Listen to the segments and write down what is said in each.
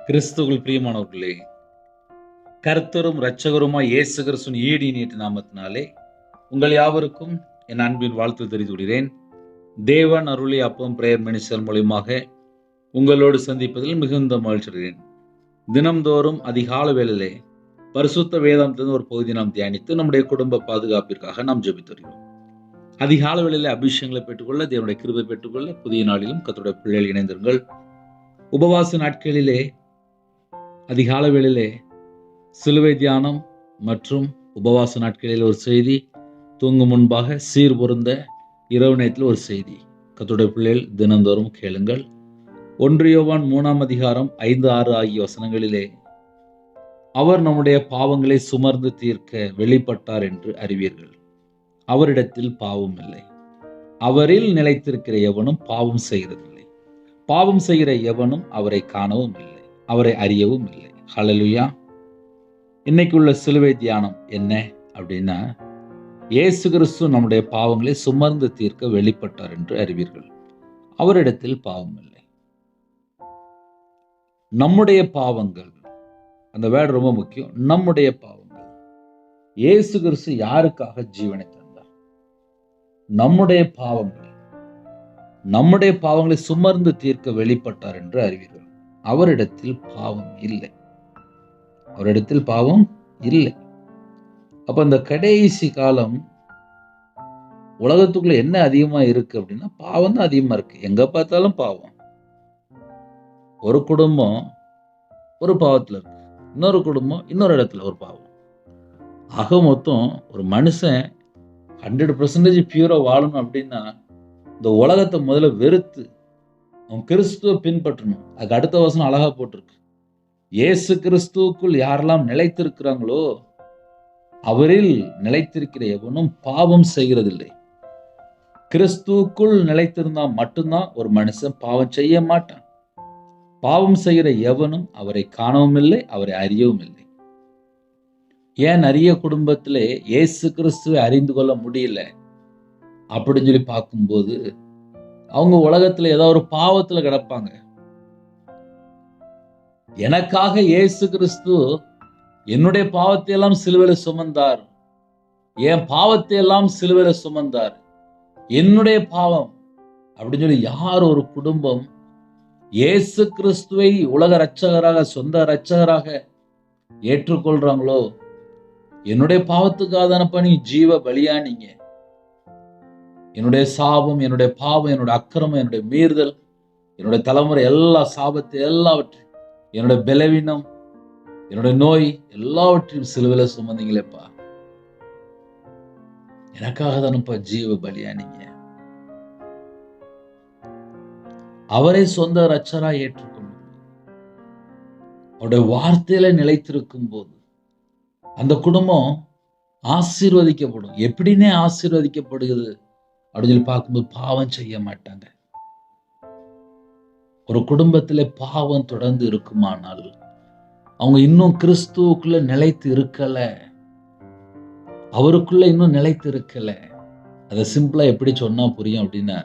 கிறிஸ்துவுக்குள் பிரியமானவர்களே, கர்த்தரும் இரட்சகருமாய் இயேசு கிறிஸ்துவின் ஈடு இனிய நாமத்தினாலே உங்கள் யாவருக்கும் என் அன்பின் வாழ்த்து தெரிவித்து கொள்கிறேன். தேவன் அருளிய அப்பம் பிரேயர் மினிஸ்டர் மூலியமாக உங்களோடு சந்திப்பதில் மிகுந்த மகிழ்ச்சி அடைகிறேன். தினம்தோறும் அதிகாலை வேளையிலே பரிசுத்த வேதாந்தத்தின் ஒரு பகுதி நாம் தியானித்து நம்முடைய குடும்ப பாதுகாப்பிற்காக நாம் ஜெபித்து வருகிறோம். அதிகாலை வேளையிலே அபிஷேகங்களை பெற்றுக்கொள்ள, தேவனுடைய கிருபை பெற்றுக்கொள்ள புதிய நாளிலும் கர்த்தருடைய பிள்ளைகள் இணைந்திருங்கள். உபவாச நாட்களிலே அதிகாலை வேளையிலே சிலுவை தியானம் மற்றும் உபவாச நாட்களில் ஒரு செய்தி, தூங்கும் முன்பாக சீர் பொருந்த இரவு நேரத்தில் ஒரு செய்தி. கர்த்தருடைய பிள்ளைகள் தினந்தோறும் கேளுங்கள். 1 யோவான் 3 அதிகாரம் 5, 6 ஆகிய வசனங்களிலே அவர் நம்முடைய பாவங்களை சுமர்ந்து தீர்க்க வெளிப்பட்டார் என்று அறிவீர்கள். அவரிடத்தில் பாவம் இல்லை. அவரில் நிலைத்திருக்கிற எவனும் பாவம் செய்கிறதில்லை. பாவம் செய்கிற எவனும் அவரை காணவும் இல்லை, அவரை அறியவும் இல்லை. ஹல்லேலூயா. இன்னைக்குள்ள சிலுவை தியானம் என்ன அப்படின்னா, இயேசு கிறிஸ்து நம்முடைய பாவங்களை சுமர்ந்து தீர்க்க வெளிப்பட்டார் என்று அறிவீர்கள். அவரிடத்தில் பாவம் இல்லை. நம்முடைய பாவங்கள், அந்த வேர்டு ரொம்ப முக்கியம். நம்முடைய பாவங்கள். இயேசு கிறிஸ்து யாருக்காக ஜீவனை தந்தார்? நம்முடைய பாவங்களை சுமர்ந்து தீர்க்க வெளிப்பட்டார் என்று அறிவீர்கள். அவரிடத்தில் பாவம் இல்லை. அவரிடத்தில் பாவம் இல்லை. அப்ப இந்த கடைசி காலம் உலகத்துக்குள்ள என்ன அதிகமா இருக்கு அப்படின்னா, பாவம் தான் அதிகமா இருக்கு. எங்க பார்த்தாலும் பாவம். ஒரு குடும்பம் ஒரு பாவத்துல இருக்கு, இன்னொரு குடும்பம் இன்னொரு இடத்துல ஒரு பாவம். ஆக மொத்தம் ஒரு மனுஷன் 100% பியூரா வாழணும் அப்படின்னா, இந்த உலகத்தை முதல்ல வெறுத்து அவன் கிறிஸ்துவ பின்பற்றணும். அதுக்கு அடுத்த வசனம் அழகா போட்டிருக்கு. இயேசு கிறிஸ்துவுக்குள் யாரெல்லாம் நிலைத்திருக்கிறாங்களோ அவரில் நிலைத்திருக்கிற எவனும் பாவம் செய்கிறதில்லை. கிறிஸ்துவுக்குள் நிலைத்திருந்தா மட்டும்தான் ஒரு மனுஷன் பாவம் செய்ய மாட்டான். பாவம் செய்கிற எவனும் அவரை காணவும் இல்லை, அவரை அறியவும் இல்லை. ஏன் நிறைய குடும்பத்திலே இயேசு கிறிஸ்துவை அறிந்து கொள்ள முடியல அப்படின்னு சொல்லி பார்க்கும்போது, அவங்க உலகத்துல ஏதோ ஒரு பாவத்துல கிடப்பாங்க. எனக்காக இயேசு கிறிஸ்து என்னுடைய பாவத்தை எல்லாம் சிலுவையில சுமந்தார், என் பாவத்தை எல்லாம் சிலுவையில சுமந்தார், என்னுடைய பாவம் அப்படின்னு சொல்லி யார் ஒரு குடும்பம் இயேசு கிறிஸ்துவை உலக இரட்சகராக, சொந்த இரட்சகராக ஏற்றுக்கொள்றாங்களோ, என்னுடைய பாவத்துக்காக தானப்பா நீ ஜீவ பலியானீங்க, என்னுடைய சாபம், என்னுடைய பாவம், என்னுடைய அக்கிரமம், என்னுடைய மீறுதல், என்னுடைய தலைமுறை எல்லா சாபத்தை எல்லாவற்றையும், என்னுடைய பலவீனம், என்னுடைய நோய் எல்லாவற்றையும் சிலுவையில சுமந்தீங்களேப்பா, எனக்காக தானப்பா ஜீவ பலியானீங்க. அவரை சொந்த இரட்சகரா ஏற்றுக்கொள்ளும், அவருடைய வார்த்தையில நிலைத்திருக்கும் போது அந்த குடும்பம் ஆசீர்வதிக்கப்படும். எப்படின்னே ஆசீர்வதிக்கப்படுகிறது அப்படின்னு சொல்லி பார்க்கும்போது பாவம் செய்ய மாட்டாங்க. ஒரு குடும்பத்துல பாவம் தொடர்ந்து இருக்குமானால் அவங்க இன்னும் கிறிஸ்துவுக்குள்ள நிலைத்து இருக்கல, அவருக்குள்ள இன்னும் நிலைத்து இருக்கல. அதை சிம்பிளா எப்படி சொன்னா புரியும் அப்படின்னா,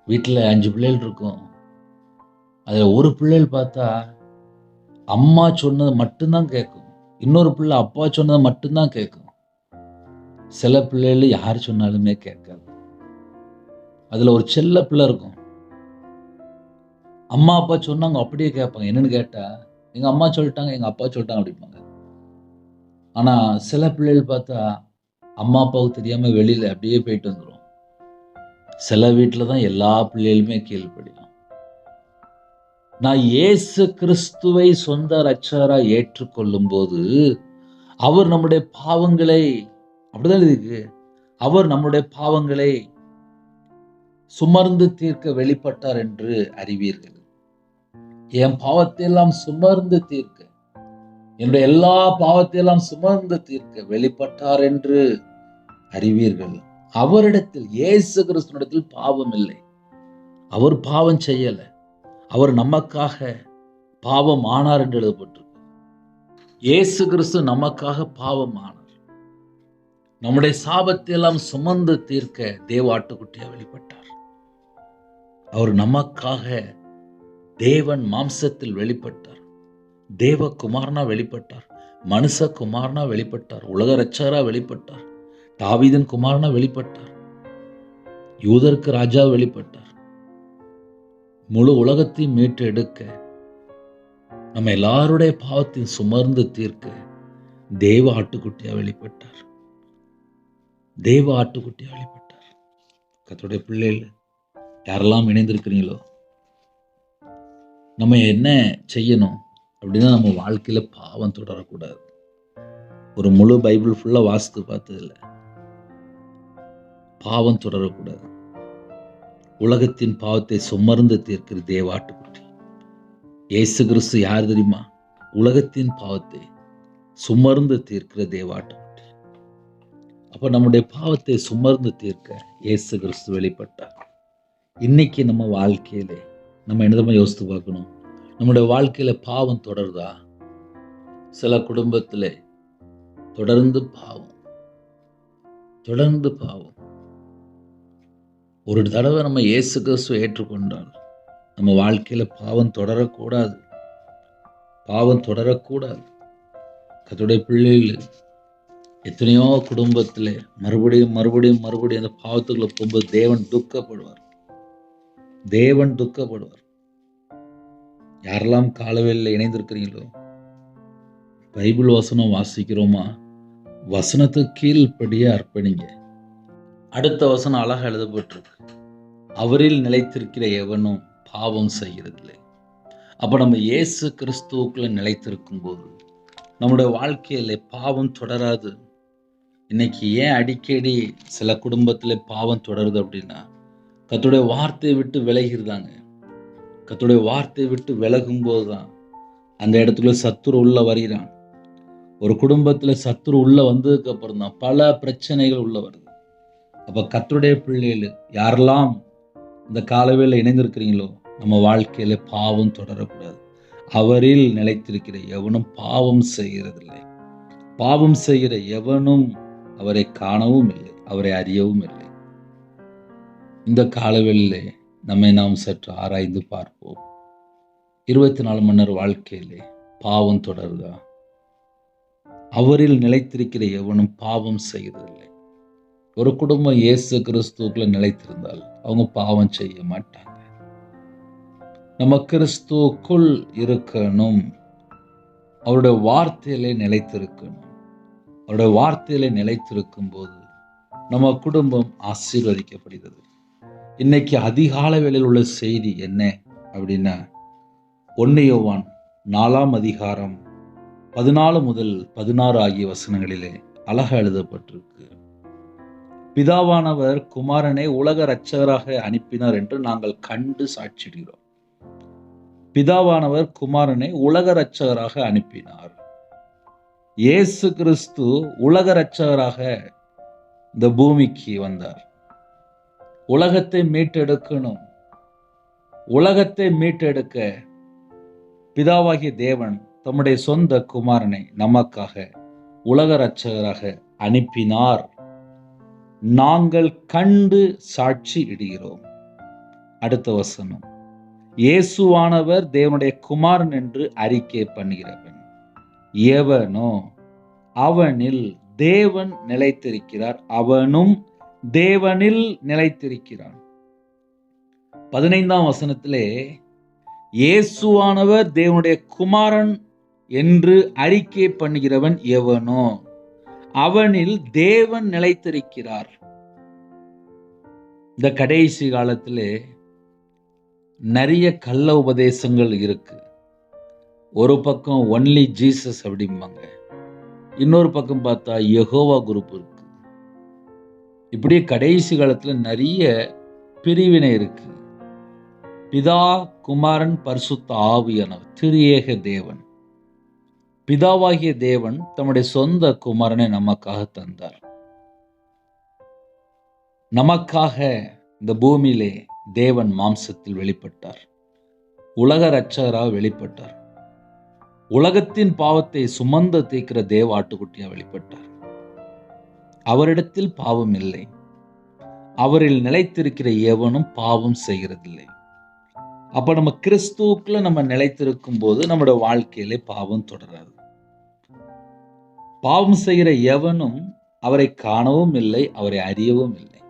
வீட்டுல 5 பிள்ளைகள் இருக்கும். அதுல ஒரு பிள்ளைகள் பார்த்தா அம்மா சொன்னது மட்டும்தான் கேட்கும், இன்னொரு பிள்ளை அப்பா சொன்னதை மட்டும்தான் கேட்கும். சில பிள்ளைகள் யார் சொன்னாலுமே கேட்காது. அதுல ஒரு செல்ல பிள்ளை இருக்கும், அம்மா அப்பா சொன்னாங்க அப்படியே கேட்பாங்க. என்னன்னு கேட்டா, எங்க அம்மா சொல்லிட்டாங்க, எங்க அப்பா சொல்லிட்டாங்க அப்படிப்பாங்க. ஆனா சில பிள்ளைகள் பார்த்தா அம்மா அப்பாவுக்கு தெரியாம வெளியில அப்படியே போயிட்டு வந்துடும். சில வீட்டுல தான் எல்லா பிள்ளைகளுமே கீழ்ப்படியும். நான் இயேசு கிறிஸ்துவை சொந்த இரட்சகரா ஏற்றுக்கொள்ளும் போது அவர் நம்முடைய பாவங்களை, அப்படிதான் இருக்கு, அவர் நம்முடைய பாவங்களை சுமர்ந்து தீர்க்க வெளிப்பட்டார் என்று அறிவீர்கள். என் பாவத்தை எல்லாம் சுமர்ந்து தீர்க்க, என்னுடைய எல்லா பாவத்தை எல்லாம் சுமர்ந்து தீர்க்க வெளிப்பட்டார் என்று அறிவீர்கள். அவரிடத்தில், இயேசு கிறிஸ்துவிடத்தில் பாவம் இல்லை. அவர் பாவம் செய்யல, அவர் நமக்காக பாவம் ஆனார் என்று எழுதப்பட்டிருக்கு. இயேசு கிறிஸ்து நமக்காக பாவம் ஆனார். நம்முடைய சாபத்தை எல்லாம் சுமந்து தீர்க்க தேவ ஆட்டுக்குட்டியா வெளிப்பட்டார். அவர் நமக்காக தேவன் மாம்சத்தில் வெளிப்பட்டார். தேவகுமாரனா வெளிப்பட்டார். மனுஷகுமாரனா வெளிப்பட்டார். உலக இரட்சகரா வெளிப்பட்டார். தாவீதின் குமாரனா வெளிப்பட்டார். யூதருக்கு ராஜா வெளிப்பட்டார். முழு உலகத்தையும் மீட்டு எடுக்க, நம்ம எல்லாருடைய பாவத்தையும் சுமர்ந்து தீர்க்க தேவ ஆட்டுக்குட்டியா வெளிப்பட்டார். தேவ ஆட்டுக்குட்டியா வெளிப்பட்டார். கர்த்தருடைய பிள்ளைகள் யாரெல்லாம் இணைந்திருக்கிறீங்களோ, நம்ம என்ன செய்யணும் அப்படின்னா, நம்ம வாழ்க்கையில பாவம் தொடரக்கூடாது. ஒரு முழு பைபிள் ஃபுல்லா வாசித்து பார்த்ததில்ல. பாவம் தொடரக்கூடாது. உலகத்தின் பாவத்தை சுமர்ந்து தீர்க்கிற தேவ ஆட்டுக்குட்டி இயேசு கிறிஸ்து யார் தெரியுமா? உலகத்தின் பாவத்தை சுமர்ந்து தீர்க்கிற தேவ ஆட்டுக்குட்டி. அப்ப நம்முடைய பாவத்தை சுமர்ந்து தீர்க்க இயேசு கிறிஸ்து வெளிப்பட்டார். இன்னைக்கு நம்ம வாழ்க்கையிலே நம்ம என்னதமா யோசித்து பார்க்கணும். நம்முடைய வாழ்க்கையில பாவம் தொடருதா? சில குடும்பத்திலே தொடர்ந்து பாவம். ஒரு தடவை நம்ம இயேசு கிறிஸ்துவை ஏற்றுக்கொண்டால் நம்ம வாழ்க்கையில பாவம் தொடரக்கூடாது. கர்த்தருடைய பிள்ளைகள் எத்தனையோ குடும்பத்திலே மறுபடியும் அந்த பாவத்துக்குள்ள போகும்போது தேவன் துக்கப்படுவார். யாரெல்லாம் காலவேளையில இணைந்திருக்கிறீங்களோ, பைபிள் வசனம் வாசிக்கிறோமா? வசனத்துக்கு கீழ்ப்படியே அர்ப்பணிங்க. அடுத்த வசனம் அழகா எழுதப்பட்டிருக்கு. அவரில் நிலைத்திருக்கிற எவனும் பாவம் செய்கிறதில்லை. அப்ப நம்ம இயேசு கிறிஸ்துவுக்குள்ள நிலைத்திருக்கும் போது நம்முடைய வாழ்க்கையில பாவம் தொடராது. இன்னைக்கு ஏன் அடிக்கடி சில குடும்பத்துல பாவம் தொடருது அப்படின்னா, கர்த்தருடைய வார்த்தையை விட்டு விலகிருந்தாங்க. கர்த்தருடைய வார்த்தையை விட்டு விலகும் போதுதான் அந்த இடத்துல சத்துரு உள்ள வருகிறான். ஒரு குடும்பத்துல சத்துரு உள்ள வந்ததுக்கு அப்புறம் தான் பல பிரச்சனைகள் உள்ள வருது. அப்ப கர்த்தருடைய பிள்ளைகள் யாரெல்லாம் இந்த காலவேளையில இணைந்திருக்கிறீங்களோ, நம்ம வாழ்க்கையில பாவம் தொடரக்கூடாது. அவரில் நிலைத்திருக்கிற எவனும் பாவம் செய்கிறதில்லை. பாவம் செய்கிற எவனும் அவரை காணவும் இல்லை, அவரை அறியவும் இல்லை. இந்த காலவேளையிலே நாம் சற்று ஆராய்ந்து பார்ப்போம். 24 மணி நேர வாழ்க்கையிலே பாவம் தொடருதா? அவரில் நிலைத்திருக்கிற எவனும் பாவம் செய்கிறதில்லை. ஒரு குடும்பம் இயேசு கிறிஸ்துவுக்குள்ள நிலைத்திருந்தால் அவங்க பாவம் செய்ய மாட்டாங்க. நம்ம கிறிஸ்துவுக்குள் இருக்கணும். அவருடைய வார்த்தையிலே நிலைத்திருக்கணும். அவருடைய வார்த்தையிலே நிலைத்திருக்கும் போது நம்ம குடும்பம் ஆசீர்வதிக்கப்படுகிறது. இன்னைக்கு அதிகால வேளையில் உள்ள செய்தி என்ன அப்படின்னா, 1 யோவான் 4ஆம் அதிகாரம் 14 முதல் 16 ஆகிய வசனங்களிலே அழகா எழுதப்பட்டிருக்கு. பிதாவானவர் குமாரனை உலக இரட்சகராக அனுப்பினார் என்று நாங்கள் கண்டு சாட்சியிடுகிறோம். பிதாவானவர் குமாரனை உலக இரட்சகராக அனுப்பினார். இயேசு கிறிஸ்து உலக இரட்சகராக இந்த பூமிக்கு வந்தார். உலகத்தை மீட்டெடுக்கணும். உலகத்தை மீட்டெடுக்க பிதாவாகிய தேவன் தம்முடைய சொந்த குமாரனை நமக்காக உலக இரட்சகராக அனுப்பினார். நாங்கள் கண்டு சாட்சி இடுகிறோம். அடுத்த வசனம், இயேசுவானவர் தேவனுடைய குமாரன் என்று அறிக்கை பண்ணுகிறவன் எவனோ அவனில் தேவன் நிலைத்திருக்கிறார், அவனும் தேவனில் நிலைத்திருக்கிறான். 15ஆம் வசனத்திலே இயேசுவானவர் தேவனுடைய குமாரன் என்று அறிக்கை பண்ணுகிறவன் எவனோ அவனில் தேவன் நிலைத்திருக்கிறார். இந்த கடைசி காலத்திலே நிறைய கள்ள உபதேசங்கள் இருக்கு. ஒரு பக்கம் ஒன்லி ஜீசஸ் அப்படிம்பாங்க, இன்னொரு பக்கம் பார்த்தா யெகோவா குரூப் இருக்கு. இப்படியே கடைசி காலத்துல நிறைய பிரிவினை இருக்கு. பிதா, குமாரன், பரிசுத்த ஆவியானவர் திரியேக தேவன். பிதாவாகிய தேவன் தம்முடைய சொந்த குமாரனை நமக்காக தந்தார். நமக்காக இந்த பூமியிலே தேவன் மாம்சத்தில் வெளிப்பட்டார். உலக இரட்சகராக வெளிப்பட்டார். உலகத்தின் பாவத்தை சுமந்து தீர்க்கிற தேவ ஆட்டுக்குட்டியா வெளிப்பட்டார். அவரிடத்தில் பாவம் இல்லை. அவரில் நிலைத்திருக்கிற எவனும் பாவம் செய்கிறதில்லை. அப்ப நம்ம கிறிஸ்துவுக்குள்ள நம்ம நிலைத்திருக்கும் போது நம்முடைய வாழ்க்கையிலே பாவம் தொடராது. பாவம் செய்கிற எவனும் அவரை காணவும் இல்லை, அவரை அறியவும் இல்லை.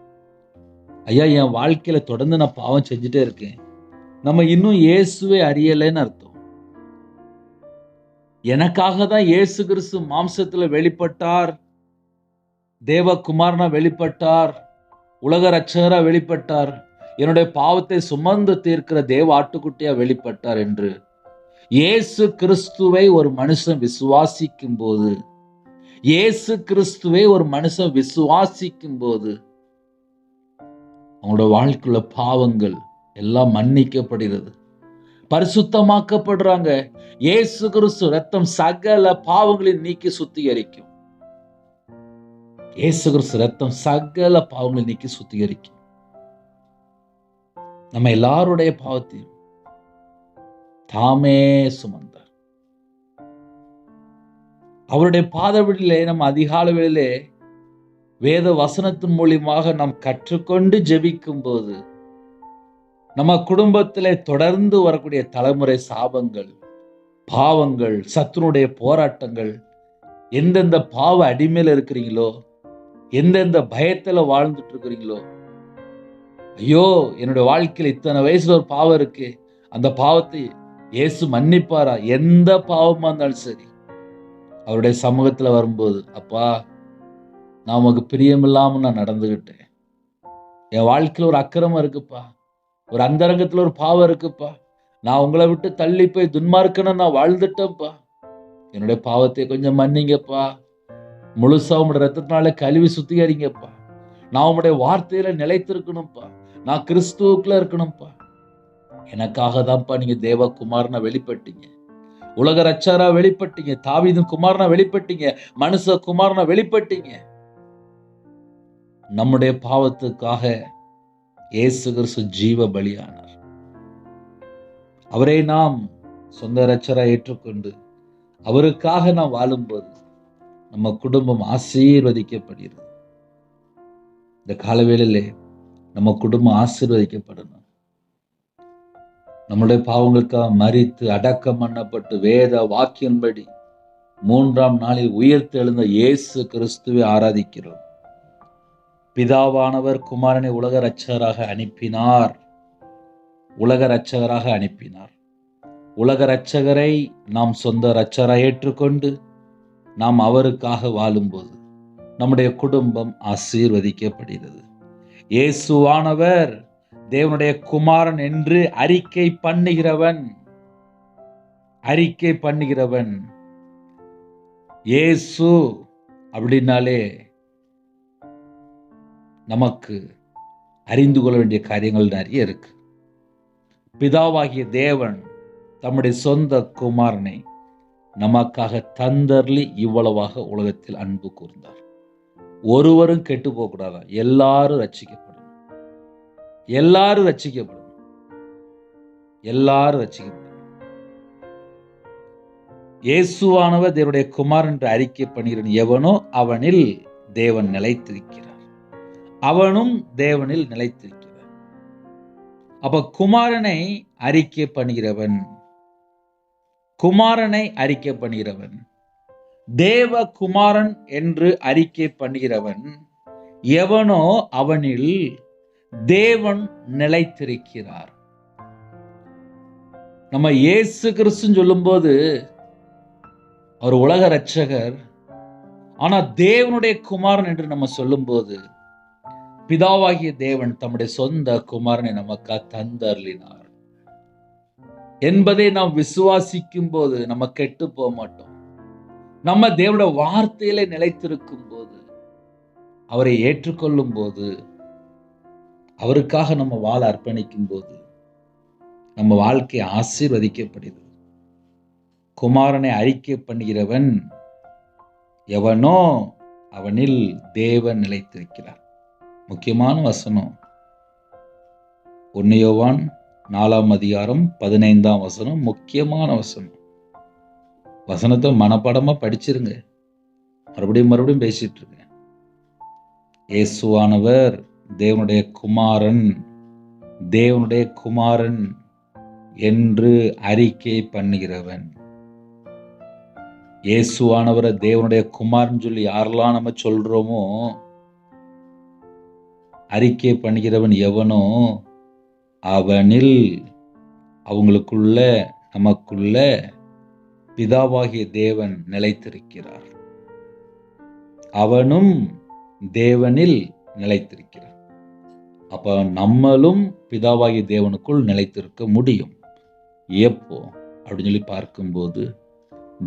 ஐயா, என் வாழ்க்கையில தொடர்ந்து நான் பாவம் செஞ்சுட்டே இருக்கேன், நம்ம இன்னும் இயேசுவை அறியலைன்னு அர்த்தம். எனக்காக தான் இயேசு கிறிஸ்து மாம்சத்துல வெளிப்பட்டார், தேவகுமாரனா வெளிப்பட்டார், உலக ரட்சகரா வெளிப்பட்டார், என்னுடைய பாவத்தை சுமந்து தீர்க்கிற தேவ ஆட்டுக்குட்டியா வெளிப்பட்டார் என்று இயேசு கிறிஸ்துவை ஒரு மனுஷன் விசுவாசிக்கும் போது, இயேசு கிறிஸ்துவை ஒரு மனுஷன் விசுவாசிக்கும் போது அவங்களோட வாழ்க்கையுள்ள பாவங்கள் எல்லாம் மன்னிக்கப்படுகிறது, பரிசுத்தமாக்கப்படுறாங்க. இயேசு கிறிஸ்து ரத்தம் சகல பாவங்களையும் நீக்கி சுத்திகரிக்கும். இயேசு கிறிஸ்து ரத்தம் சகல பாவங்களை நீக்கி சுத்திகரிக்கும். நம்ம எல்லாருடைய பாவத்தையும் தாமே சுமந்தார். அவருடைய பாதவெளியிலே நம்ம அதிகாலையிலே வேத வசனத்தின் மூலியமாக நாம் கற்றுக்கொண்டு ஜெபிக்கும் போது நம்ம குடும்பத்திலே தொடர்ந்து வரக்கூடிய தலைமுறை சாபங்கள், பாவங்கள், சத்துருடைய போராட்டங்கள், எந்தெந்த பாவ அடிமையில இருக்கிறீங்களோ, எந்தெந்த பயத்துல வாழ்ந்துட்டு இருக்கிறீங்களோ, ஐயோ என்னுடைய வாழ்க்கையில் இத்தனை வயசுல ஒரு பாவம் இருக்கு, அந்த பாவத்தை இயேசு மன்னிப்பாரா? எந்த பாவமா இருந்தாலும் சரி, அவருடைய சமூகத்துல வரும்போது, அப்பா நான் உமக்கு பிரியமில்லாம நான் நடந்துகிட்டேன், என் வாழ்க்கையில ஒரு அக்கிரமம் இருக்குப்பா, ஒரு அந்தரங்கத்துல ஒரு பாவம் இருக்குப்பா, நான் உங்களை விட்டு தள்ளி போய் துன்மார்க்கன நான் வாழ்ந்துட்டேன்ப்பா, என்னுடைய பாவத்தை கொஞ்சம் மன்னிங்கப்பா, முழுசா உங்களுடைய ரத்தத்தினால கழுவி சுத்திகரிங்கப்பா, நான் உங்களுடைய வார்த்தையில நிலைத்திருக்கணும்ப்பா, நான் கிறிஸ்துவுக்குள்ள இருக்கணும்ப்பா, எனக்காக தான்ப்பா நீங்க தேவகுமாரனா வெளிப்பட்டீங்க, உலக ரட்சகரா வெளிப்பட்டீங்க, தாவீதின் குமாரனா வெளிப்பட்டீங்க, மனுஷ குமாரனா வெளிப்பட்டீங்க. நம்முடைய பாவத்துக்காக இயேசு கிறிஸ்து ஜீவ பலியானார். அவரை நாம் சொந்த ரட்சகரா ஏற்றுக்கொண்டு அவருக்காக நாம் வாழும்போது நம்ம குடும்பம் ஆசீர்வதிக்கப்படுகிறது. இந்த காலவேளையிலே நம்ம குடும்பம் ஆசீர்வதிக்கப்படணும். நம்முடைய பாவங்களுக்காக மரித்து அடக்கம் பண்ணப்பட்டு வேத வாக்கியன்படி 3ஆம் நாளில் உயிர்த்து எழுந்த இயேசு கிறிஸ்துவை ஆராதிக்கிறோம். பிதாவானவர் குமாரனை உலக ரட்சகராக அனுப்பினார், உலக ரட்சகராக அனுப்பினார். உலக ரட்சகரை நாம் சொந்த ரட்சகராக ஏற்றுக்கொண்டு நாம் அவருக்காக வாழும்போது நம்முடைய குடும்பம் ஆசீர்வதிக்கப்படுகிறது. இயேசுவானவர் தேவனுடைய குமாரன் என்று அறிக்கை பண்ணுகிறவன், அறிக்கை பண்ணுகிறவன். இயேசு அப்படின்னாலே நமக்கு அறிந்து கொள்ள வேண்டிய காரியங்கள் நிறைய இருக்கு. பிதாவாகிய தேவன் தம்முடைய சொந்த குமாரனை நமக்காக தந்தர்லி இவ்வளவாக உலகத்தில் அன்பு கூர்ந்தார். ஒருவரும் கெட்டு போக கூடாதா, எல்லாரும் ரட்சிக்கப்படணும், எல்லாரும் ரட்சிக்கப்படணும், எல்லாரும் ரட்சிக்கப்படணும். இயேசுவானவர் தேவனுடைய குமாரன் என்று அறிக்கை பண்ணுகிறவன் எவனோ அவனில் தேவன் நிலைத்திருக்கிறார், அவனும் தேவனில் நிலைத்திருக்கிறார். அப்ப குமாரனை அறிக்கை பண்ணுகிறவன், குமாரனை அறிக்கை பண்ணுகிறவன், தேவ குமாரன் என்று அறிக்கை பண்ணுகிறவன் எவனோ அவனில் தேவன் நிலைத்திருக்கிறார். நம்ம இயேசு கிறிஸ்துன்னு சொல்லும்போது அவர் உலக ரட்சகர், ஆனா தேவனுடைய குமாரன் என்று நம்ம சொல்லும்போது பிதாவாகிய தேவன் தம்முடைய சொந்த குமாரனை நமக்காக தந்தருளினார் என்பதை நாம் விசுவாசிக்கும் போது நம்ம கெட்டு போக மாட்டோம். நம்ம தேவனுடைய வார்த்தையில நிலைத்திருக்கும் போது, அவரை ஏற்றுக்கொள்ளும் போது, அவருக்காக நம்ம வாழ அர்ப்பணிக்கும் போது நம்ம வாழ்க்கை ஆசீர்வதிக்கப்படுகிறது. குமாரனை அறிக்கை பண்ணுகிறவன் எவனோ அவனில் தேவன் நிலைத்திருக்கிறார். முக்கியமான வசனம் 1 யோவான் 4ஆம் அதிகாரம் 15ஆம் வசனம், முக்கியமான வசனம். வசனத்தை மனப்பாடமா படிச்சிருங்க, மறுபடியும் பேசிட்டு இருங்க. இயேசுவானவர் தேவனுடைய குமாரன், தேவனுடைய குமாரன் என்று அறிக்கை பண்ணுகிறவன். இயேசுவானவரை தேவனுடைய குமாரன் சொல்லி யாரெல்லாம் நம்ம சொல்றோமோ, அறிக்கை பண்ணுகிறவன் எவனோ அவனில், அவங்களுக்குள்ள, நமக்குள்ள பிதாவாகிய தேவன் நிலைத்திருக்கிறார். அவனும் தேவனில் நிலைத்திருக்கிறார். அப்ப நம்மளும் பிதாவாகிய தேவனுக்குள் நிலைத்திருக்க முடியும். எப்போ அப்படின்னு சொல்லி பார்க்கும்போது,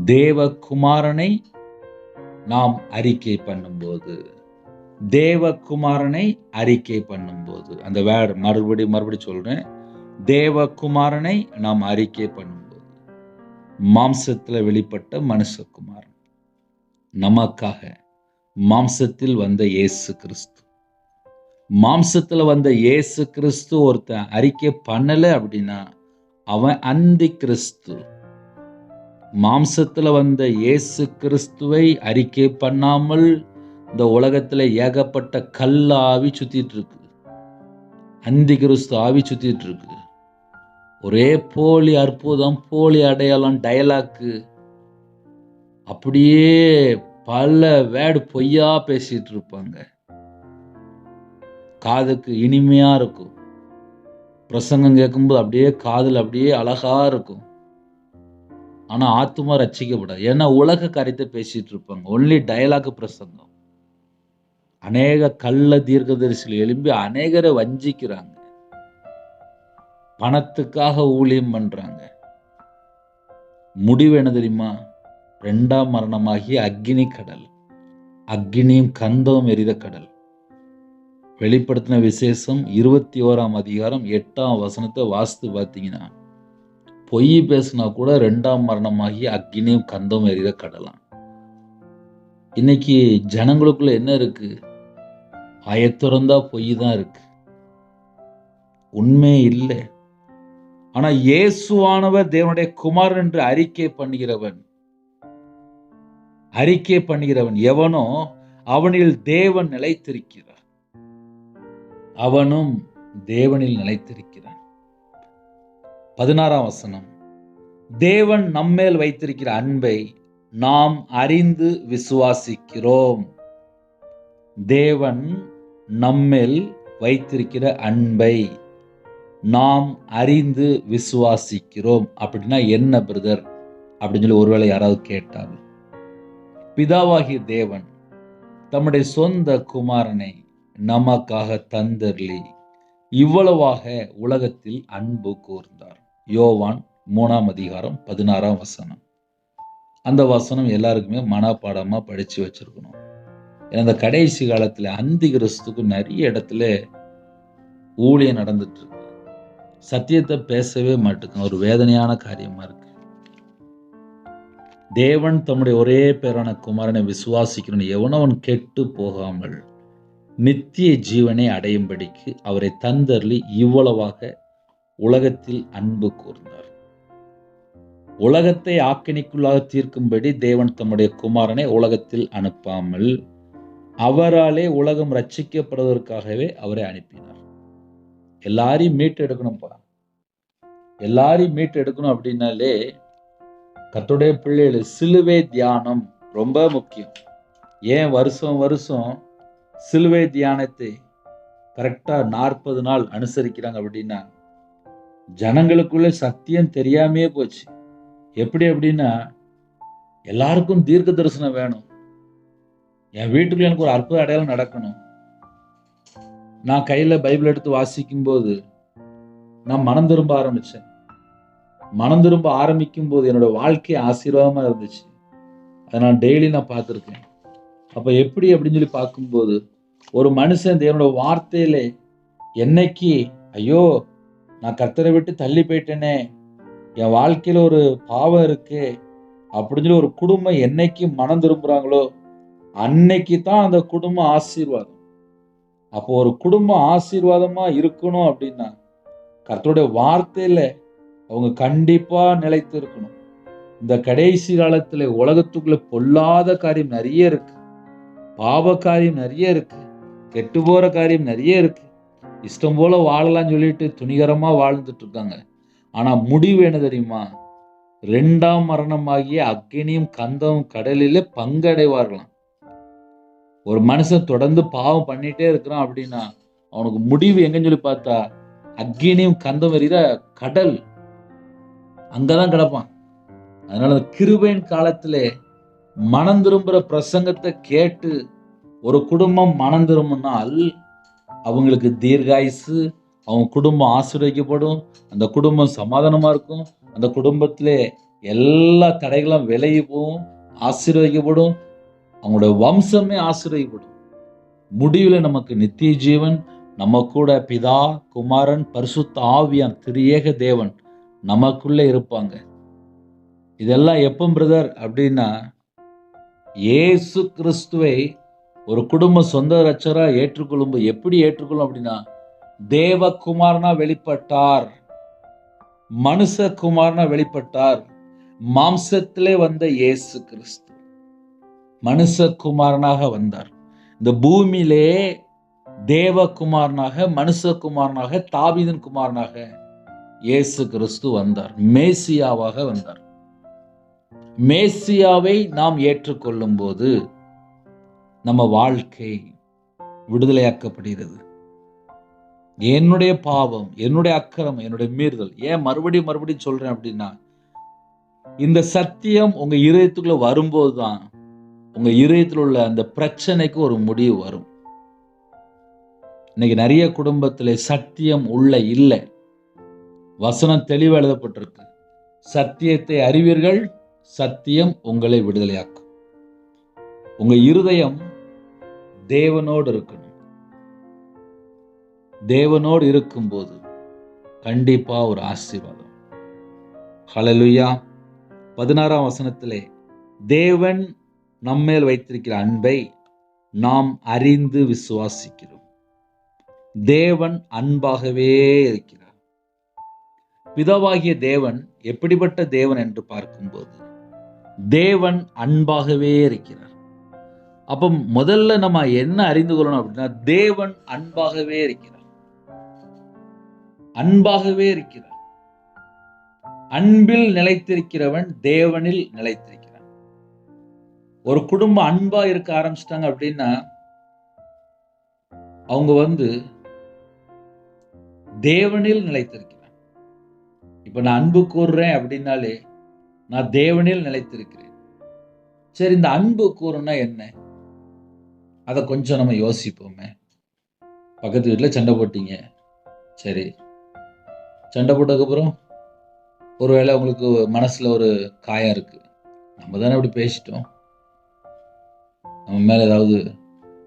தேவகுமாரனை நாம் அறிக்கை பண்ணும்போது, தேவகுமாரனை அறிக்கை பண்ணும்போது, அந்த வேர்ட் மறுபடி சொல்றேன், தேவகுமாரனை நாம் அறிக்கை பண்ணும்போது, மாம்சத்தில் வெளிப்பட்ட மனுஷகுமாரன், நமக்காக மாம்சத்தில் வந்த இயேசு கிறிஸ்து. மாம்சத்துல வந்த இயேசு கிறிஸ்து ஒருத்தன் அறிக்கை பண்ணல அப்படின்னா அவன் அந்தி கிறிஸ்து. மாம்சத்துல வந்த இயேசு கிறிஸ்துவை அறிக்கை பண்ணாமல் இந்த உலகத்துல ஏகப்பட்ட கள்ள ஆவி சுத்திட்டு இருக்கு. அந்தி கிறிஸ்து ஆவி சுத்திட்டு இருக்கு. ஒரே போலி அற்புதம், போலி அடையாளம், டயலாக்கு, அப்படியே பல வேர்டு பொய்யா பேசிட்டு இருப்பாங்க. காதுக்கு இனிமையா இருக்கும். பிரசங்கம் கேட்கும்போது அப்படியே காதுல அப்படியே அழகா இருக்கும். ஆனா ஆத்துமா ரட்சிக்கப்படாது. ஏன்னா உலக காரியத்தை பேசிட்டு இருப்பாங்க. ஒன்லி டயலாக் பிரசங்கம். அநேக கள்ள தீர்க்கதரிசிகள் எழும்பி அநேகரை வஞ்சிக்கிறாங்க. பணத்துக்காக ஊழியம் பண்றாங்க. முடிவு என்ன தெரியுமா? 2ஆம் மரணமாகிய அக்கினி கடல், அக்கினியும் கந்தமும் எரித கடல். வெளிப்படுத்தின விசேஷம் 21ஆம் அதிகாரம் 8ஆம் வசனத்தை வாசித்து பார்த்தீங்கன்னா, பொய் பேசினா கூட 2ஆம் மரணமாகி அக்கினியும் கந்தம் எரித கடலாம். இன்னைக்கு ஜனங்களுக்குள்ள என்ன இருக்கு? ஆயத்திறந்தா பொய் தான் இருக்கு, உண்மை இல்லை. ஆனா இயேசுவானவர் தேவனுடைய குமாரன் என்று அறிக்கை பண்ணுகிறவன் எவனோ அவனில் தேவன் நிலைத்திருக்கிறார். அவனும் தேவனில் நிலைத்திருக்கிறான். 16ஆம் வசனம், தேவன் நம்மேல் வைத்திருக்கிற அன்பை நாம் அறிந்து விசுவாசிக்கிறோம். தேவன் நம்மேல் வைத்திருக்கிற அன்பை நாம் அறிந்து விசுவாசிக்கிறோம். அப்படின்னா என்ன பிரதர் அப்படின்னு சொல்லி ஒருவேளை யாராவது கேட்டால், பிதாவாகிய தேவன் தம்முடைய சொந்த குமாரனை நமக்காக தந்தருளி இவ்வளவாக உலகத்தில் அன்பு கூர்ந்தார். யோவான் 3ஆம் அதிகாரம் 16ஆம் வசனம். அந்த வசனம் எல்லாருக்குமே மனப்பாடமா படிச்சு வச்சிருக்கணும். ஏன்னா இந்த கடைசி காலத்துல அந்தி கிறிஸ்துக்கு நிறைய இடத்துல ஊழியம் நடந்துட்டு இருக்கு. சத்தியத்தை பேசவே மாட்டேங்க. ஒரு வேதனையான காரியமா இருக்கு. தேவன் தம்முடைய ஒரே பேரான குமாரனை விசுவாசிக்கணும் எவனவன் கெட்டு போகாமல் நித்திய ஜீவனை அடையும்படிக்கு அவரை தந்தருளி இவ்வளவாக உலகத்தில் அன்பு கூர்ந்தார். உலகத்தை ஆக்கினிக்குள்ளாக தீர்க்கும்படி தேவன் தம்முடைய குமாரனை உலகத்தில் அனுப்பாமல் அவராலே உலகம் ரட்சிக்கப்படுவதற்காகவே அவரை அனுப்பினார். எல்லாரையும் மீட்டு எடுக்கணும்ப்பா. எல்லாரையும் மீட்டு எடுக்கணும் அப்படின்னாலே கர்த்தருடைய பிள்ளைகள் சிலுவை தியானம் ரொம்ப முக்கியம். ஏன் வருஷம் சிலுவை தியானத்தை கரெக்டா 40 நாள் அனுசரிக்கிறாங்க அப்படின்னா, ஜனங்களுக்குள்ள சத்தியம் தெரியாமே போச்சு. எப்படி அப்படின்னா, எல்லாருக்கும் தீர்க்க தரிசனம் வேணும். என் வீட்டுக்குள்ள எனக்கு ஒரு அற்புத அடையாளம் நடக்கணும். நான் கையில பைபிள் எடுத்து வாசிக்கும் போது நான் மனம் திரும்ப ஆரம்பிச்சேன். மனம் திரும்ப ஆரம்பிக்கும் போது என்னோட வாழ்க்கை ஆசீர்வாதமா இருந்துச்சு. அதை நான் டெய்லி நான் பார்த்துருக்கேன். அப்ப எப்படி அப்படின்னு சொல்லி பார்க்கும்போது, ஒரு மனுஷன் தேவனோட வார்த்தையில என்னைக்கு ஐயோ நான் கர்த்தரை விட்டு தள்ளி போயிட்டேனே, என் வாழ்க்கையில ஒரு பாவம் இருக்கு அப்படின்னு சொல்லி ஒரு குடும்பம் என்னைக்கு மனம் திரும்புறாங்களோ அன்னைக்கு தான் அந்த குடும்பம் ஆசீர்வாதம். அப்போ ஒரு குடும்பம் ஆசீர்வாதமா இருக்கணும் அப்படின்னா கர்த்தருடைய வார்த்தையில அவங்க கண்டிப்பா நிலைத்து இருக்கணும். இந்த கடைசி காலத்துல உலகத்துக்குள்ள பொல்லாத காரியம் நிறைய இருக்கு, பாவ காரியம் நிறைய இருக்கு, கெட்டு போற காரியம் நிறைய இருக்கு. இஷ்டம் போல வாழலாம்னு சொல்லிட்டு துணிகரமா வாழ்ந்துட்டு இருக்காங்க. ஆனா முடிவு என்ன தெரியுமா? 2ஆம் மரணமாகிய அக்கினியும் கந்தமும் கடலிலே பங்கடைவார்களாம். ஒரு மனுஷன் தொடர்ந்து பாவம் பண்ணிட்டே இருக்கிறான் அப்படின்னா, அவனுக்கு முடிவு எங்கன்னு சொல்லி பார்த்தா, அக்கினியும் கந்தம் எரிகிற கடல். அங்கதான் கிடப்பான். அதனால கிருபையின் காலத்திலே மனம் திரும்புற பிரசங்கத்தை கேட்டு ஒரு குடும்பம் மனம் திரும்பினால் அவங்களுக்கு தீர்காயுசு, அவங்க குடும்பம் ஆசீர்வதிக்கப்படும், அந்த குடும்பம் சமாதானமா இருக்கும், அந்த குடும்பத்திலே எல்லா தடைகளும் விலகி போகும், ஆசீர்வதிக்கப்படும், அவங்களுடைய வம்சமே ஆசீர்வதிக்கப்படும். முடிவில் நமக்கு நித்திய ஜீவன், நம்ம கூட பிதா, குமாரன், பரிசுத்த ஆவியான் திரியேக தேவன் நமக்குள்ள இருப்பாங்க. இதெல்லாம் எப்போ பிரதர் அப்படின்னா, இயேசு கிறிஸ்துவை ஒரு குடும்பம் சொந்த ரட்சகரா ஏற்றுக்கொள்ளும்போது எப்படி ஏற்றுக்கொள்ளும் அப்படின்னா, தேவகுமாரனா வெளிப்பட்டார், மனுஷகுமாரனா வெளிப்பட்டார். மாம்சத்திலே வந்த இயேசு கிறிஸ்து மனுஷகுமாரனாக வந்தார். இந்த பூமியிலே தேவகுமாரனாக, மனுஷகுமாரனாக, தாவீதின் குமாரனாக இயேசு கிறிஸ்து வந்தார். மேசியாவாக வந்தார். மேசியாவை நாம் ஏற்றுக்கொள்ளும் போது நம்ம வாழ்க்கை விடுதலையாக்கப்படுகிறது. என்னுடைய பாவம், என்னுடைய அக்கிரமம், என்னுடைய மீறுதல். ஏன் மறுபடியும் சொல்றேன் அப்படின்னா, இந்த சத்தியம் உங்க இதயத்துக்குள்ள வரும்போதுதான் உங்க இதயத்தில் உள்ள அந்த பிரச்சனைக்கு ஒரு முடிவு வரும். இன்னைக்கு நிறைய குடும்பத்திலே சத்தியம் உள்ள இல்லை. வசனம் தெளிவு எழுதப்பட்டிருக்கு. சத்தியத்தை அறிவீர்கள், சத்தியம் உங்களை விடுதலையாக்கும். உங்க இருதயம் தேவனோடு இருக்கணும். தேவனோடு இருக்கும்போது கண்டிப்பா ஒரு ஆசீர்வாதம். ஹல்லேலூயா. 16ஆம் வசனத்திலே தேவன் நம்மேல் வைத்திருக்கிற அன்பை நாம் அறிந்து விசுவாசிக்கிறோம். தேவன் அன்பாகவே இருக்கிறார். பிதாவாகிய தேவன் எப்படிப்பட்ட தேவன் என்று பார்க்கும்போது தேவன் அன்பாகவே இருக்கிறார். அப்ப முதல்ல நம்ம என்ன அறிந்து கொள்ளணும் அப்படின்னா, தேவன் அன்பாகவே இருக்கிறார். அன்பாகவே இருக்கிறார். அன்பில் நிலைத்திருக்கிறவன் தேவனில் நிலைத்திருக்கிறான். ஒரு குடும்பம் அன்பா இருக்க ஆரம்பிச்சிட்டாங்க அப்படின்னா, அவங்க தேவனில் நிலைத்திருக்கிறான். இப்ப நான் அன்பு கூறுறேன் அப்படின்னாலே நான் தேவனில் நிலைத்திருக்கிறேன். சரி, இந்த அன்பு கூறுனா என்ன? அதை கொஞ்சம் நம்ம யோசிப்போமே. பக்கத்து வீட்டில் சண்டை போட்டீங்க. சரி, சண்டை போட்டதுக்கப்புறம் ஒருவேளை உங்களுக்கு மனசுல ஒரு காயம் இருக்கு. நம்ம தானே அப்படி பேசிட்டோம், நம்ம மேல ஏதாவது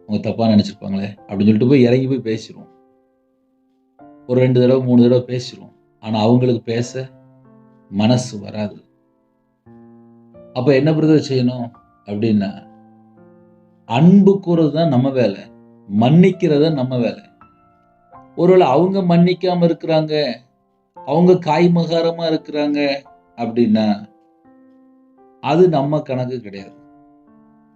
அவங்க தப்பா நினைச்சிருப்பாங்களே அப்படின்னு சொல்லிட்டு போய் இறங்கி போய் பேசிடுவோம். ஒரு 2 தடவை 3 தடவை பேசிடுவோம். ஆனா அவங்களுக்கு பேச மனசு வராது. அப்ப என்ன பிரதர் செய்யணும் அப்படின்னா, அன்பு கூறுறது தான் நம்ம வேலை, மன்னிக்கிறத நம்ம வேலை. ஒருவேளை அவங்க மன்னிக்காம இருக்கிறாங்க, அவங்க காய்மகாரமா இருக்கிறாங்க அப்படின்னா அது நம்ம கணக்கு கிடையாது.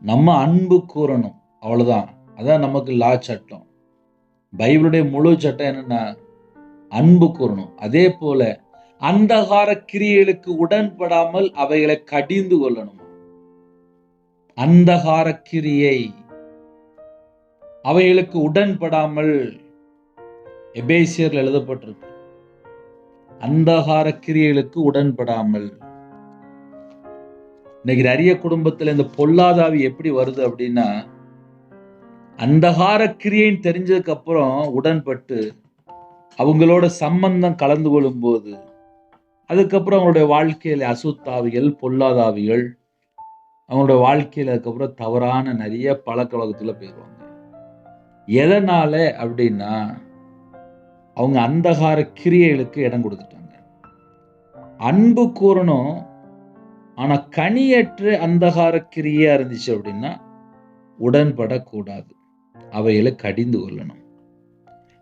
நம்ம அன்பு கூறணும், அவ்வளவுதான். அதான் நமக்கு லா சட்டம். பைபிளுடைய முழு சட்டம் என்னன்னா அன்பு கூறணும். அதே போல அந்தகார கிரியைகளுக்கு உடன்படாமல் அவைகளை கடிந்து கொள்ளணும். அந்தகார கிரியை அவைகளுக்கு உடன்படாமல் எபேசியர்ல எழுதப்பட்டிருக்கு. அந்தகார கிரியைகளுக்கு உடன்படாமல். இன்னைக்கு நிறைய குடும்பத்துல இந்த பொல்லாதாவி எப்படி வருது அப்படின்னா, அந்தகார கிரியைன்னு தெரிஞ்சதுக்கு அப்புறம் உடன்பட்டு அவங்களோட சம்பந்தம் கலந்து கொள்ளும் போது அதுக்கப்புறம் அவங்களுடைய வாழ்க்கையில அசுத்தாவிகள், பொல்லாதாவிகள் அவங்களுடைய வாழ்க்கையில அதுக்கப்புறம் தவறான நிறைய பழக்க வழக்கத்துல போயிடுவாங்க. எதனால அப்படின்னா, அவங்க அந்தகார கிரியைகளுக்கு இடம் கொடுத்துட்டாங்க. அன்பு கூறணும், ஆனா கனியற்ற அந்தகார கிரியா இருந்துச்சு அப்படின்னா உடன்படக்கூடாது, அவைகளை கடிந்து கொள்ளணும்.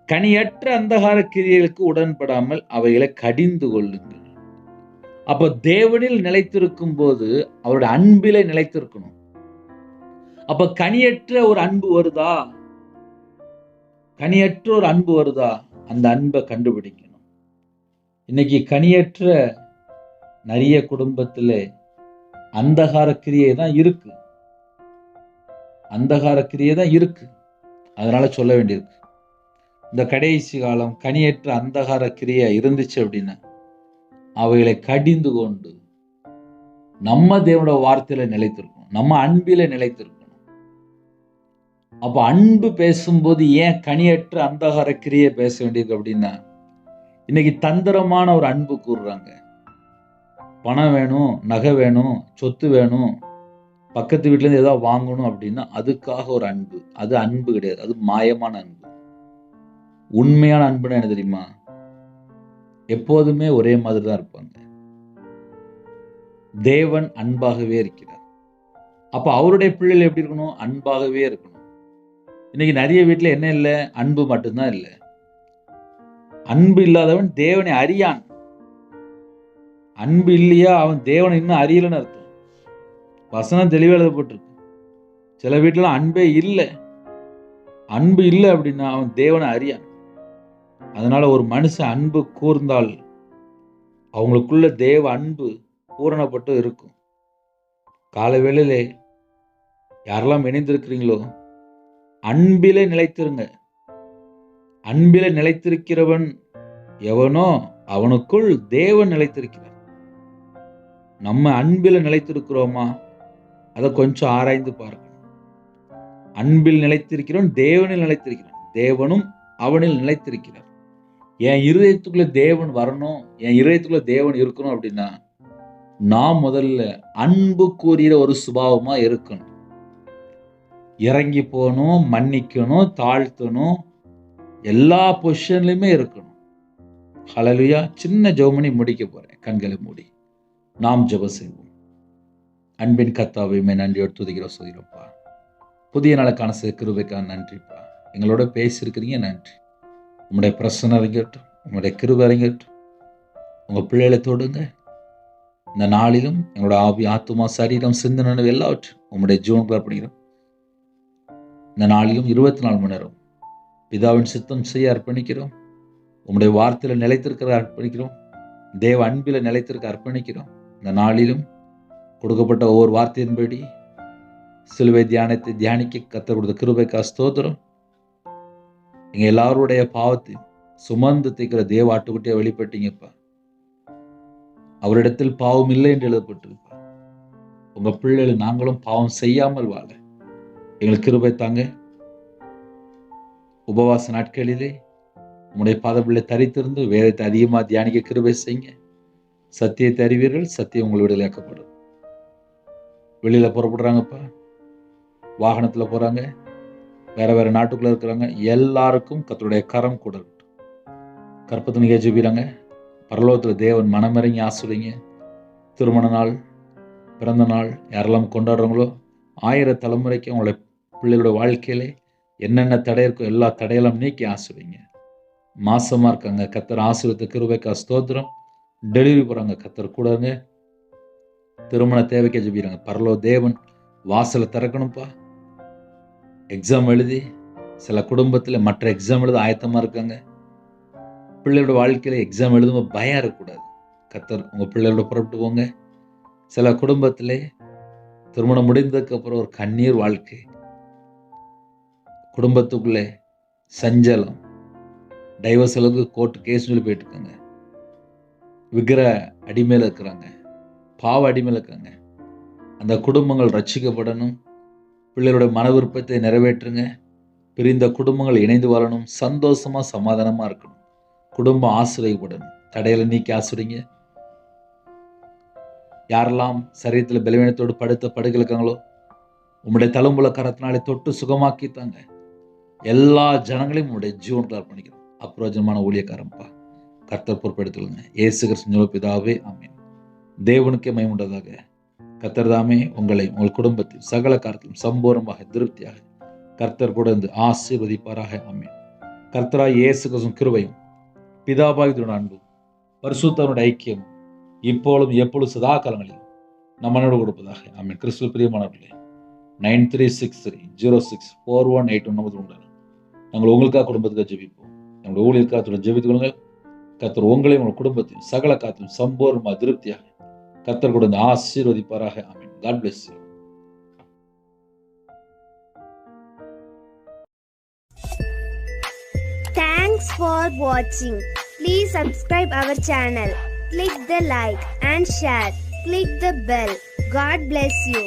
கனியற்ற அந்தகார கிரியைகளுக்கு உடன்படாமல் அவைகளை கடிந்து கொள்ளுங்கள். அப்ப தேவனில் நிலைத்திருக்கும் போது அவருடைய அன்பிலே நிலைத்திருக்கணும். அப்ப கனியற்ற ஒரு அன்பு வருதா? கனியற்ற ஒரு அன்பு வருதா? அந்த அன்பை கண்டுபிடிக்கணும். இன்னைக்கு கனியற்ற நிறைய குடும்பத்துல அந்தகார கிரியை தான் இருக்கு. அந்தகார கிரியை தான் இருக்கு. அதனால சொல்ல வேண்டியிருக்கு. இந்த கடைசி காலம் கனியற்ற அந்தகார கிரியை இருந்துச்சு அப்படின்னா அவைகளை கடிந்து கொண்டு நம்ம தேவனோட வார்த்தையில நிலைத்திருக்கணும், நம்ம அன்பில நிலைத்திருக்கணும். அப்ப அன்பு பேசும்போது ஏன் கனியற்ற அந்தகார கிரியை பேச வேண்டியது அப்படின்னா, இன்னைக்கு தந்திரமான ஒரு அன்பு கூறுறாங்க. பணம் வேணும், நகை வேணும், சொத்து வேணும், பக்கத்து வீட்டுல இருந்து ஏதாவது வாங்கணும் அப்படின்னா அதுக்காக ஒரு அன்பு. அது அன்பு கிடையாது, அது மாயமான அன்பு. உண்மையான அன்புனா என்ன தெரியுமா? எப்போதுமே ஒரே மாதிரி தான் இருப்பாங்க. தேவன் அன்பாகவே இருக்கிறார். அப்ப அவருடைய பிள்ளைகள் எப்படி இருக்கணும்? அன்பாகவே இருக்கணும். இன்னைக்கு நிறைய வீட்டுல என்ன இல்ல? அன்பு மட்டும்தான் இல்ல. அன்பு இல்லாதவன் தேவனை அறியான். அன்பு இல்லையா அவன் தேவனை இன்னும் அறியலன்னு அர்த்தம். வசனம் தெளிவாக எழுதப்பட்டிருக்கு. சில வீட்டுல அன்பே இல்லை. அன்பு இல்லை அப்படின்னா அவன் தேவனை அறியான். அதனால ஒரு மனுஷன் அன்பு கூர்ந்தால் அவங்களுக்குள்ள தேவ அன்பு பூரணப்பட்டு இருக்கும். காலை வேளையிலே யாரெல்லாம் இணைந்திருக்கிறீங்களோ அன்பிலே நிலைத்திருங்க. அன்பிலே நிலைத்திருக்கிறவன் எவனோ அவனுக்குள் தேவன் நிலைத்திருக்கிறார். நம்ம அன்பில நிலைத்திருக்கிறோமா? அதை கொஞ்சம் ஆராய்ந்து பார்க்கணும். அன்பில் நிலைத்திருக்கிறவன் தேவனில் நிலைத்திருக்கிறான், தேவனும் அவனில் நிலைத்திருக்கிறார். என் இருதயத்துக்குள்ள தேவன் வரணும், என் இருதயத்துக்குள்ள தேவன் இருக்கணும் அப்படின்னா நான் முதல்ல அன்பு கூறுகிற ஒரு சுபாவமா இருக்கணும். இறங்கி போகணும், மன்னிக்கணும், தாழ்த்தணும், எல்லா பொசிஷன்லயுமே இருக்கணும். ஹல்லேலூயா. சின்ன ஜெபம் பண்ணி முடிக்க போறேன். கண்களை மூடி நாம் ஜெபம் செய்வோம். அன்பின் கர்த்தாவே நன்றியோடு துதிக்கிறோம், சொல்கிறோம்ப்பா. புதிய நாளுக்கான கிருபைக்கான நன்றிப்பா. எங்களோட பேசியிருக்கிறீங்க, நன்றி. உங்களுடைய பிரசன்னம் இறங்கட்டும், உங்களுடைய கிருபை இறங்கட்டும். உங்க பிள்ளைகளை தொடுங்க. இந்த நாளிலும் எங்களோட ஆவி, ஆத்துமா, சரீரம், சிந்தனை எல்லாவற்றும் உங்களுடைய ஜீவனுக்குள்ள அர்ப்பணிக்கிறோம். இந்த நாளிலும் 24 மணி நேரம் பிதாவின் சித்தம் செய்ய அர்ப்பணிக்கிறோம். உங்களுடைய வார்த்தையில நிலைத்திருக்கிற அர்ப்பணிக்கிறோம். தேவ அன்பில நிலைத்திருக்க அர்ப்பணிக்கிறோம். இந்த நாளிலும் கொடுக்கப்பட்ட ஒவ்வொரு வார்த்தையின்படி சிலுவை தியானத்தை தியானிக்க கர்த்தர் கொடுத்த கிருபைக்கா ஸ்தோத்திரம். எங்க எல்லாருடைய பாவத்தை சுமந்து தீர்க்கிற தேவ ஆட்டுக்குட்டியா வெளிப்பட்டீங்கப்பா. அவரிடத்தில் பாவம் இல்லை என்று எழுதப்பட்டிருப்பா. உங்க பிள்ளைகள் நாங்களும் பாவம் செய்யாமல் வாழ எங்களுக்கு கிருபை தாங்க. உபவாச நாட்களிலே உங்களுடைய பாதப்பிள்ளை தரித்திருந்து வேதத்தை அதிகமா தியானிக்க கிருபை செய்யுங்க. சத்தியத்தை அறிவீர்கள், சத்தியம் உங்களை விடுதலையாக்கப்படும். வெளியில புறப்படுறாங்கப்பா, வாகனத்துல போறாங்க, வேற வேற நாட்டுக்குள்ள இருக்கிறாங்க, எல்லாருக்கும் கர்த்தருடைய கரம் கூட இருக்கட்டும். கற்பத்தினிக்க ஜெபிக்கிறாங்க. பரலோகத்துல தேவன் மனமிறங்கி ஆசீர்வதிங்க. திருமண நாள், பிறந்த நாள் யாரெல்லாம் கொண்டாடுறாங்களோ 1000 தலைமுறைக்கு உங்களுடைய பிள்ளைகளோட வாழ்க்கையிலே என்னென்ன தடை இருக்கோ எல்லா தடையெல்லாம் நீக்கி ஆசீர்வதிங்க. மாசமா இருக்காங்க, கர்த்தர் ஆசீர்வதித்த கிருபைக்கா ஸ்தோத்திரம். டெலிவரி போறாங்க, கர்த்தர் கூடங்க. திருமண தேவைக்கு ஜெபிக்கிறாங்க. பரலோக தேவன் வாசலை திறக்கணும்ப்பா. எக்ஸாம் எழுதி சில குடும்பத்துல மற்ற எக்ஸாம் எழுத ஆயத்தமா இருக்காங்க. பிள்ளையோட வாழ்க்கையில எக்ஸாம் எழுதும் பயம் இருக்கக்கூடாது. கர்த்தர் உங்க பிள்ளையோட புறப்பட்டு போங்க. சில குடும்பத்திலே திருமணம் முடிந்ததுக்கு அப்புறம் ஒரு கண்ணீர் வாழ்க்கை, குடும்பத்துக்குள்ளே சஞ்சலம், டைவர்ஸ் அளவுக்கு கோர்ட் கேஸ் சொல்லி போயிட்டு இருக்காங்க. விக்கிர அடிமையில இருக்கிறாங்க, பாவ அடிமையில இருக்காங்க. அந்த குடும்பங்கள் ரட்சிக்கப்படணும். பிள்ளைகளுடைய மன விருப்பத்தை நிறைவேற்றுங்க. பிரிந்த குடும்பங்கள் இணைந்து வாழணும். சந்தோஷமா சமாதானமா இருக்கணும். குடும்பம் ஆசிரியப்படணும். தடையில நீக்கி ஆசிரியங்க. யாரெல்லாம் சரீரத்தில் பலவீனத்தோடு படுக்கையில் இருக்காங்களோ உங்களுடைய தழும்புல கரத்தினாலே தொட்டு சுகமாக்கித்தாங்க. எல்லா ஜனங்களையும் உங்களுடைய ஜீவனுக்கு அர்ப்பணிக்கிறோம். அப்பிரயோஜனமான ஊழியக்காரம்பா, கர்த்தர் பொறுப்பெடுத்துள்ளுங்க. இயேசு கிறிஸ்து பிதாவே, ஆமென். தேவனுக்கே மகிமை உண்டதாக. கர்த்தர் தாமே உங்களை, உங்கள் குடும்பத்தில் சகல காரியத்திலும் சம்பூர்ணமாக திருப்தியாக கர்த்தர் கூட இருந்து ஆசீர்வதிப்பாராக. ஆமென். கர்த்தராய் இயேசு கிறிஸ்துவின் கிருபையும் பிதாவாகிய அன்பும் பரிசுத்தருடைய ஐக்கியமும் இப்பொழுதும் எப்பொழுது சதா காலங்களிலும் நம்மளோடு கொடுப்பதாக. ஆமென். கிறிஸ்துவ பிரியமானவர்களே, 9363064181 நம்பர் உண்டான நாங்கள் உங்களுக்காக குடும்பத்துக்காக ஜெபிப்போம். நம்முடைய ஊழியர்களுக்காக ஜெபித்துக் கொள்ளுங்கள். கர்த்தர் உங்களையும் உங்கள் குடும்பத்தையும் சகல காத்தும் சம்பூர்ணமா திருப்தியாக கர்த்தர் கொடுத்து ஆசீர்வதிப்பாராக. ஆமென். God bless you. Thanks for watching. Please subscribe our channel. Click the like and share. Click the bell. God bless you.